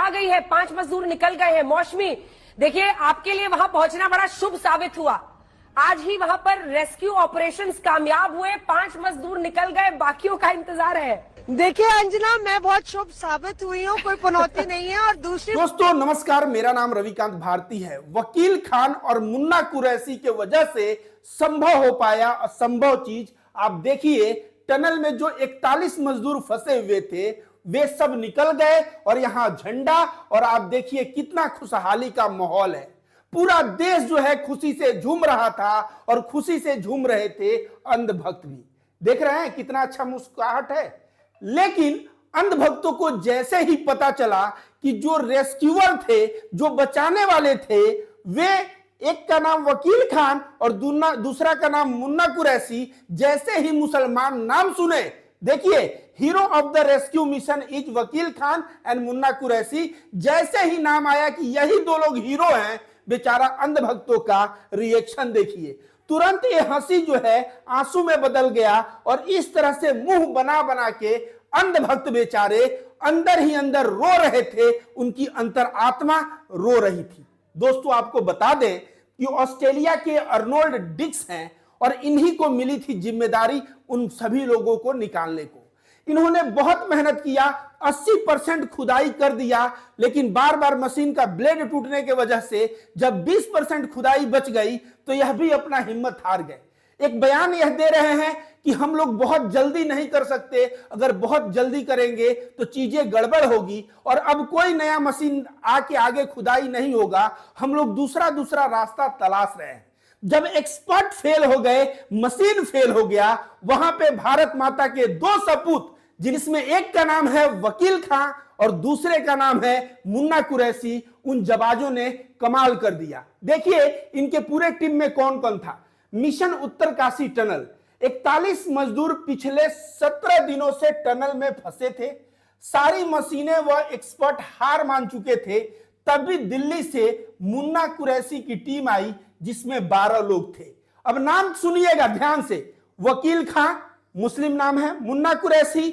आ गई है, 5 मजदूर निकल गए हैं। मौसमी, देखिए आपके लिए वहां पहुंचना बड़ा शुभ साबित हुआ। आज ही वहां पर रेस्क्यू ऑपरेशंस कामयाब हुए, 5 मजदूर निकल गए, बाकियों का इंतजार है। देखिए अंजना, मैं बहुत शुभ साबित हुई हूँ, कोई पनौती नहीं है। और दूसरी दोस्तों नमस्कार, मेरा नाम रविकांत भारती है। वकील खान और मुन्ना कुरैशी के वजह से संभव हो पाया असंभव चीज। आप देखिए, टनल में जो 41 मजदूर फंसे हुए थे वे सब निकल गए और यहाँ झंडा, और आप देखिए कितना खुशहाली का माहौल है। पूरा देश जो है खुशी से झूम रहा था और खुशी से झूम रहे थे अंधभक्त भी। देख रहे हैं कितना अच्छा मुस्कुराहट है। लेकिन अंधभक्तों को जैसे ही पता चला कि जो रेस्क्यूअर थे, जो बचाने वाले थे, वे एक का नाम वकील खान और दूसरा का नाम मुन्ना कुरैशी, जैसे ही मुसलमान नाम सुने, देखिए hero of the rescue mission is वकील खान एंड मुन्ना कुरैशी, जैसे ही नाम आया कि यही दो लोग हीरो हैं, बेचारा अंधभक्तों का रिएक्शन देखिए। तुरंत ये हंसी जो है आंसू में बदल गया और इस तरह से मुंह बना बना के अंधभक्त बेचारे अंदर ही अंदर रो रहे थे, उनकी अंतरात्मा रो रही थी। दोस्तों आपको बता दें कि ऑस्ट्रेलिया के अर्नोल्ड डिक्स हैं और इन्हीं को मिली थी जिम्मेदारी उन सभी लोगों को निकालने को। इन्होंने बहुत मेहनत किया, 80% खुदाई कर दिया, लेकिन बार बार मशीन का ब्लेड टूटने की वजह से जब 20% खुदाई बच गई तो यह भी अपना हिम्मत हार गए। एक बयान यह दे रहे हैं कि हम लोग बहुत जल्दी नहीं कर सकते, अगर बहुत जल्दी करेंगे तो चीजें गड़बड़ होगी और अब कोई नया मशीन आके आगे खुदाई नहीं होगा, हम लोग दूसरा रास्ता तलाश रहे हैं। जब एक्सपर्ट फेल हो गए, मशीन फेल हो गया, वहां पे भारत माता के 2 सपूत, जिसमें एक का नाम है वकील खां और दूसरे का नाम है मुन्ना कुरैशी, उन जवानों ने कमाल कर दिया। देखिए इनके पूरे टीम में कौन कौन था। मिशन उत्तरकाशी टनल, 41 मजदूर पिछले 17 दिनों से टनल में फंसे थे। सारी मशीनें व एक्सपर्ट हार मान चुके थे। तभी दिल्ली से मुन्ना कुरैशी की टीम आई जिसमें 12 लोग थे। अब नाम सुनिएगा ध्यान से। वकील खां मुस्लिम नाम है, मुन्ना कुरैशी,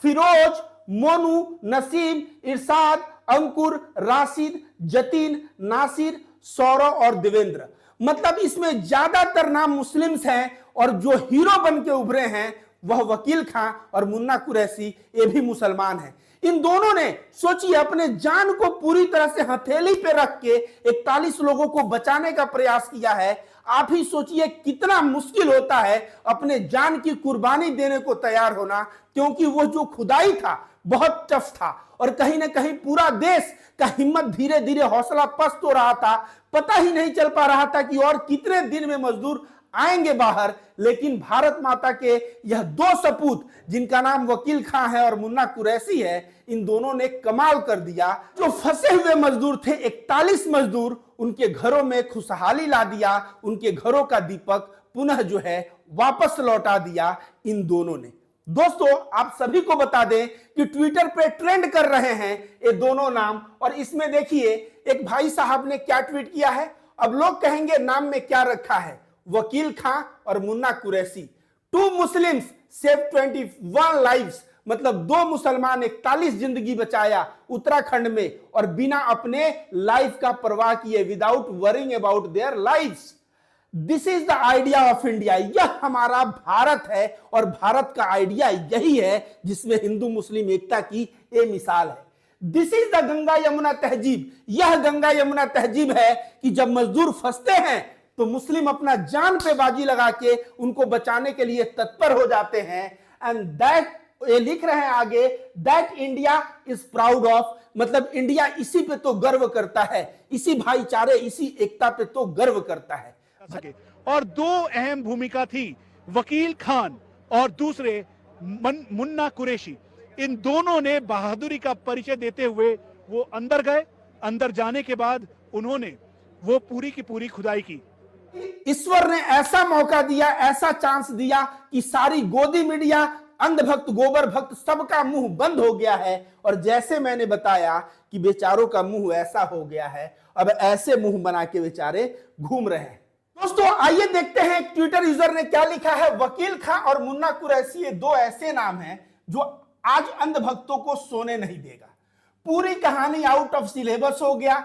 फिरोज, मोनू, नसीम, इरशाद, अंकुर, राशिद, जतीन, नासिर, सौरव और देवेंद्र। मतलब इसमें ज्यादातर नाम मुस्लिम्स हैं और जो हीरो बन के उभरे हैं वह वकील खां और मुन्ना कुरैशी, ये भी मुसलमान हैं। इन दोनों ने सोचिए अपने जान को पूरी तरह से हथेली पे रख के 41 लोगों को बचाने का प्रयास किया है। आप ही सोचिए कितना मुश्किल होता है अपने जान की कुर्बानी देने को तैयार होना, क्योंकि वो जो खुदाई था बहुत टफ था और कहीं ना कहीं पूरा देश का हिम्मत धीरे धीरे हौसला पस्त हो रहा था। पता ही नहीं चल पा रहा था कि और कितने दिन में मजदूर आएंगे बाहर। लेकिन भारत माता के यह 2 सपूत, जिनका नाम वकील खां है और मुन्ना कुरैशी है, इन दोनों ने कमाल कर दिया। जो फंसे हुए मजदूर थे 41 मजदूर, उनके घरों में खुशहाली ला दिया, उनके घरों का दीपक पुनः जो है वापस लौटा दिया इन दोनों ने। दोस्तों आप सभी को बता दें कि ट्विटर पे ट्रेंड कर रहे हैं ये दोनों नाम, और इसमें देखिए एक भाई साहब ने क्या ट्वीट किया है। अब लोग कहेंगे नाम में क्या रखा है, वकील खां और Munna Qureshi. 2 Muslims save 21 lives, मतलब 2 मुसलमान 41 जिंदगी बचाया उत्तराखंड में और बिना अपने लाइफ का परवाह किए, without worrying about their lives. This is the idea of India. यह हमारा भारत है और भारत का आइडिया यही है जिसमें हिंदू मुस्लिम एकता की ये मिसाल है। This is the Ganga Yamuna तहजीब। यह गंगा यमुना तहजीब है कि जब मजदूर फंसते हैं तो मुस्लिम अपना जान पे बाजी लगा के उनको बचाने के लिए तत्पर हो जाते हैं। एंड दैट, ये लिख रहे हैं आगे, that India is proud of, मतलब इंडिया इसी पे तो गर्व करता है, इसी भाईचारे, इसी एकता पे तो गर्व करता है। और 2 अहम भूमिका थी, वकील खान और दूसरे मुन्ना कुरैशी। इन दोनों ने बहादुरी का परिचय देते हुए वो अंदर गए। अंदर जाने के बाद उन्होंने वो पूरी की पूरी खुदाई की। ईश्वर ने ऐसा मौका दिया, ऐसा चांस दिया कि सारी गोदी मीडिया, अंधभक्त, गोबर भक्त, सबका मुंह बंद हो गया है। और जैसे मैंने बताया कि बेचारों का मुंह ऐसा हो गया है, अब ऐसे मुंह बना के बेचारे घूम रहे हैं। दोस्तों आइए देखते हैं ट्विटर यूजर ने क्या लिखा है। वकील खां और मुन्ना कुरैशी, ये 2 ऐसे नाम हैं जो आज अंधभक्तों को सोने नहीं देगा। पूरी कहानी आउट ऑफ सिलेबस हो गया।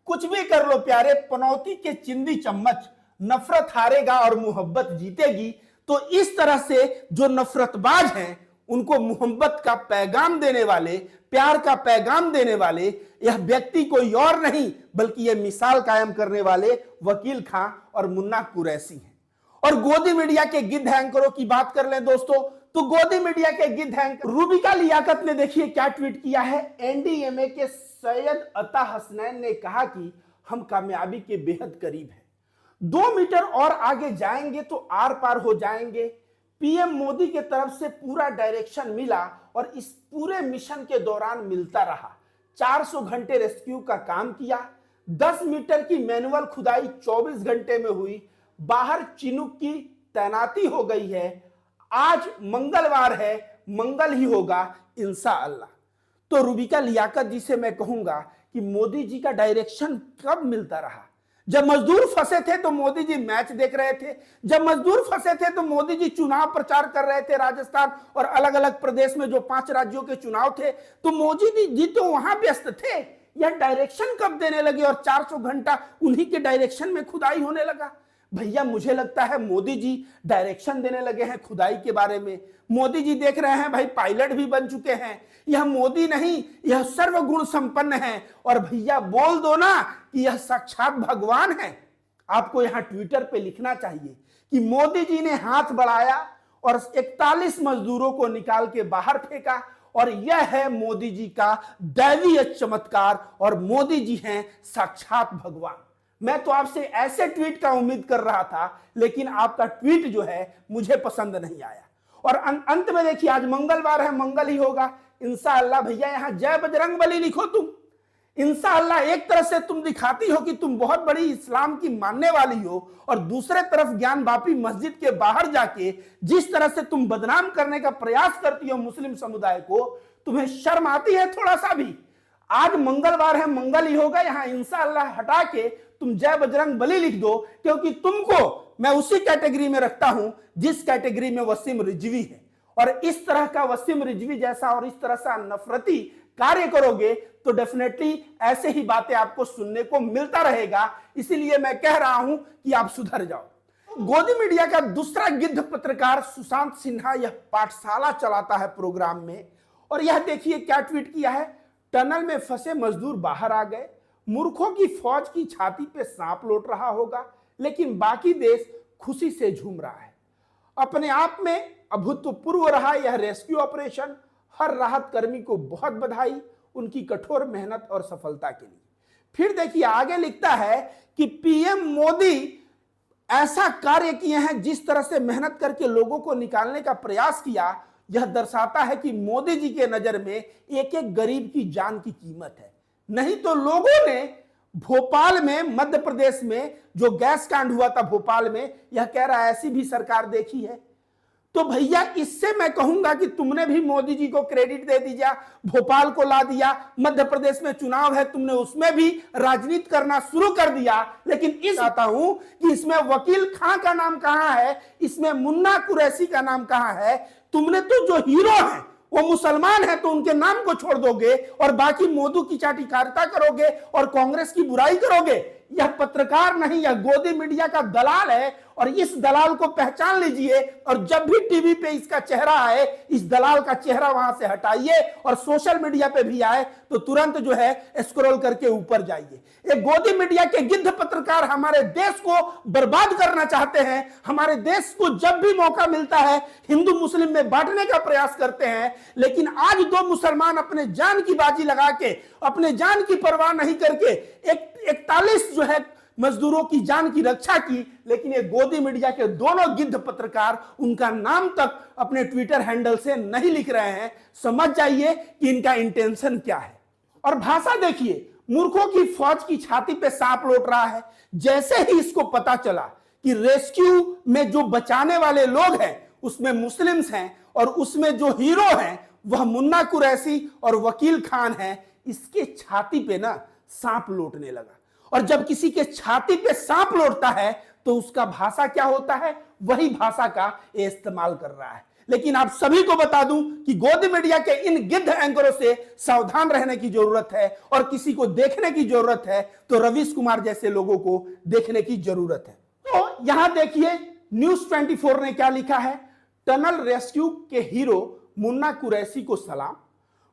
कुछ भी कर लो प्यारे, पनौती के चिंदी चम्मच, नफरत हारेगा और मोहब्बत जीतेगी। तो इस तरह से जो नफरतबाज हैं उनको मोहब्बत का पैगाम देने वाले, प्यार का पैगाम देने वाले यह व्यक्ति कोई और नहीं बल्कि यह मिसाल कायम करने वाले वकील खां और मुन्ना कुरैशी हैं। और गोदी मीडिया के गिद्ध एंकरों की बात कर लें दोस्तों, तो गोदी मीडिया के गिद्ध एंकर रूबिका लियाकत ने देखिए क्या ट्वीट किया है। एनडीएमए के सैयद अता हसनैन ने कहा कि हम कामयाबी के बेहद करीब हैं, 2 मीटर और आगे जाएंगे तो आर पार हो जाएंगे। पीएम मोदी के तरफ से पूरा डायरेक्शन मिला और इस पूरे मिशन के दौरान मिलता रहा। 400 घंटे रेस्क्यू का काम किया, 10 मीटर की मैनुअल खुदाई 24 घंटे में हुई, बाहर चिनुक की तैनाती हो गई है। आज मंगलवार है, मंगल ही होगा इंशाअल्लाह। तो रूबिका लियाकत जी से मैं कहूंगा कि मोदी जी का डायरेक्शन कब मिलता रहा? जब मजदूर फंसे थे तो मोदी जी मैच देख रहे थे, जब मजदूर फंसे थे तो मोदी जी चुनाव प्रचार कर रहे थे राजस्थान और अलग अलग प्रदेश में जो 5 राज्यों के चुनाव थे, तो मोदी जी तो वहां व्यस्त थे। यह डायरेक्शन कब देने लगे और 400 घंटा उन्हीं के डायरेक्शन में खुदाई होने लगा? भैया मुझे लगता है मोदी जी डायरेक्शन देने लगे हैं खुदाई के बारे में। मोदी जी देख रहे हैं भाई पायलट भी बन चुके हैं, यह मोदी नहीं यह सर्वगुण संपन्न है। और भैया बोल दो ना कि यह साक्षात भगवान है। आपको यहां ट्विटर पे लिखना चाहिए कि मोदी जी ने हाथ बढ़ाया और 41 मजदूरों को निकाल के बाहर फेंका और यह है मोदी जी का दैवीय चमत्कार और मोदी जी हैं साक्षात भगवान। मैं तो आपसे ऐसे ट्वीट का उम्मीद कर रहा था, लेकिन आपका ट्वीट जो है मुझे पसंद नहीं आया। और अंत में देखिए आज मंगलवार है, मंगल ही होगा इंशाअल्लाह। भैया यहां जय बजरंगबली लिखो तुम, इंशाअल्लाह। एक तरफ से तुम दिखाती हो कि तुम बहुत बड़ी इस्लाम की मानने वाली हो और दूसरे तरफ ज्ञान बापी मस्जिद के बाहर जाके जिस तरह से तुम बदनाम करने का प्रयास करती हो मुस्लिम समुदाय को, तुम्हें शर्म आती है थोड़ा सा भी? आज मंगलवार है, मंगल ही होगा, यहां इंशाअल्लाह हटा के तुम जय बजरंग बली लिख दो, क्योंकि तुमको मैं उसी कैटेगरी में रखता हूं जिस कैटेगरी में वसीम रिजवी है। और इस तरह का वसीम रिजवी जैसा और इस तरह से नफरती कार्य करोगे तो डेफिनेटली ऐसे ही बातें आपको सुनने को मिलता रहेगा। इसीलिए मैं कह रहा हूं कि आप सुधर जाओ। गोदी मीडिया का दूसरा गिद्ध पत्रकार सुशांत सिन्हा यह पाठशाला चलाता है प्रोग्राम में, और यह देखिए क्या ट्वीट किया है। टनल में फंसे मजदूर बाहर आ गए, मूर्खों की फौज की छाती पे सांप लौट रहा होगा, लेकिन बाकी देश खुशी से झूम रहा है। अपने आप में अभूतपूर्व रहा यह रेस्क्यू ऑपरेशन। हर राहत कर्मी को बहुत बधाई उनकी कठोर मेहनत और सफलता के लिए। फिर देखिए आगे लिखता है कि पीएम मोदी ऐसा कार्य किए हैं, जिस तरह से मेहनत करके लोगों को निकालने का प्रयास किया, यह दर्शाता है कि मोदी जी के नजर में एक एक गरीब की जान की कीमत है। नहीं तो लोगों ने भोपाल में, मध्य प्रदेश में जो गैस कांड हुआ था भोपाल में, यह कह रहा है ऐसी भी सरकार देखी है। तो भैया इससे मैं कहूंगा कि तुमने भी मोदी जी को क्रेडिट दे दीजिए। भोपाल को ला दिया, मध्य प्रदेश में चुनाव है, तुमने उसमें भी राजनीति करना शुरू कर दिया। लेकिन इस आता हूं कि इसमें वकील खां का नाम कहां है, इसमें मुन्ना कुरैशी का नाम कहां है? तुमने तो जो हीरो हैं वो मुसलमान है तो उनके नाम को छोड़ दोगे और बाकी मोदी की चाटिकारिता करोगे और कांग्रेस की बुराई करोगे। यह पत्रकार नहीं, यह गोदी मीडिया का दलाल है और इस दलाल को पहचान लीजिए। और जब भी टीवी पे इसका चेहरा आए, इस दलाल का चेहरा वहां से हटाइए और सोशल मीडिया पे भी आए तो तुरंत जो है स्क्रॉल करके ऊपर जाइए। एक गोदी मीडिया के गिद्ध पत्रकार हमारे देश को बर्बाद करना चाहते हैं। हमारे देश को जब भी मौका मिलता है हिंदू मुस्लिम में बांटने का प्रयास करते हैं। लेकिन आज 2 मुसलमान अपने जान की बाजी लगा के, अपने जान की परवाह नहीं करके 41 जो है मजदूरों की जान की रक्षा की। लेकिन ये गोदी मीडिया के दोनों गिद्ध पत्रकार उनका नाम तक अपने ट्विटर हैंडल से नहीं लिख रहे हैं। समझ जाइए कि इनका इंटेंशन क्या है। और भाषा देखिए, मूर्खों की फौज की छाती पे सांप लौट रहा है। जैसे ही इसको पता चला कि रेस्क्यू में जो बचाने वाले लोग हैं उसमें मुस्लिम्स हैं और उसमें जो हीरो हैं वह मुन्ना कुरैशी और वकील खान हैं, इसके छाती पे ना सांप लौटने लगा। और जब किसी के छाती पे सांप लौटता है तो उसका भाषा क्या होता है? वही भाषा का इस्तेमाल कर रहा है। लेकिन आप सभी को बता दूं कि गोदी मीडिया के इन गिद्ध एंकरों से सावधान रहने की जरूरत है, और किसी को देखने की जरूरत है तो रवीश कुमार जैसे लोगों को देखने की जरूरत है। तो यहां देखिए न्यूज 24 ने क्या लिखा है। टनल रेस्क्यू के हीरो मुन्ना कुरैशी को सलाम।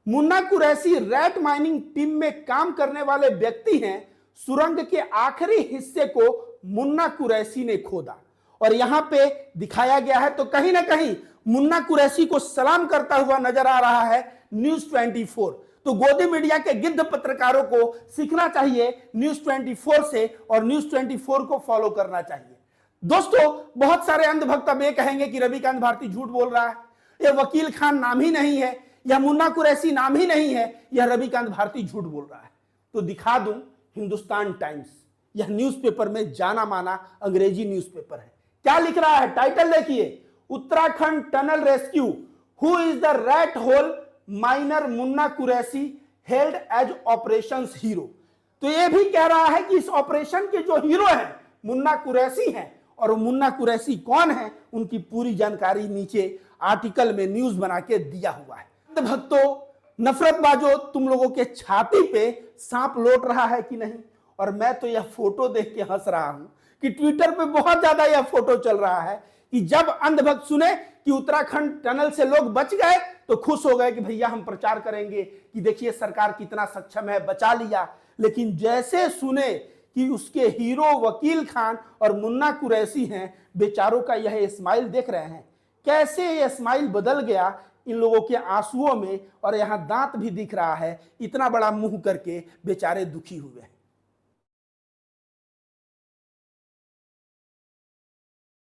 Munna Qureshi rat mining team में काम करने वाले व्यक्ति हैं। सुरंग के आखिरी हिस्से को मुन्ना कुरैशी ने खोदा, और यहां पे दिखाया गया है। तो कहीं ना कहीं मुन्ना कुरैशी को सलाम करता हुआ नजर आ रहा है न्यूज 24। तो गोदी मीडिया के गिद्ध पत्रकारों को सीखना चाहिए न्यूज 24 से, और न्यूज 24 को फॉलो करना चाहिए। दोस्तों, बहुत सारे अंधभक्त अब ये कहेंगे कि रविकांत भारती झूठ बोल रहा है, यह वकील खान नाम ही नहीं है, यह मुन्ना कुरैशी नाम ही नहीं है, यह रविकांत भारती झूठ बोल रहा है। तो दिखा दूं हिंदुस्तान टाइम्स, यह न्यूज़पेपर में जाना माना अंग्रेजी न्यूज़पेपर है। क्या लिख रहा है, टाइटल देखिए, Uttarakhand tunnel rescue, who is the rat hole miner Munna Qureshi held as operations hero. तो यह भी कह रहा है कि इस ऑपरेशन के जो हीरो हैं मुन्ना कुरैशी हैं, और मुन्ना कुरैशी कौन है उनकी पूरी जानकारी नीचे आर्टिकल में न्यूज बना के दिया हुआ है। भक्तों, नफरतबाजों, तुम लोगों के छाती पे सांप लौट रहा है कि नहीं? और मैं तो यह फोटो देख के हंस रहा हूं कि ट्विटर पे बहुत ज्यादा यह फोटो चल रहा है कि जब अंधभक्त सुने कि उत्तराखंड टनल से लोग बच गए तो खुश हो गए कि भैया हम प्रचार करेंगे कि देखिए सरकार कितना सक्षम है, बचा लिया। लेकिन जैसे सुने कि उसके हीरो वकील खान और मुन्ना कुरैशी हैं, बेचारों का यह स्माइल देख रहे हैं, कैसे यह स्माइल बदल गया इन लोगों के आंसुओं में, और यहां दांत भी दिख रहा है, इतना बड़ा मुंह करके बेचारे दुखी हुए।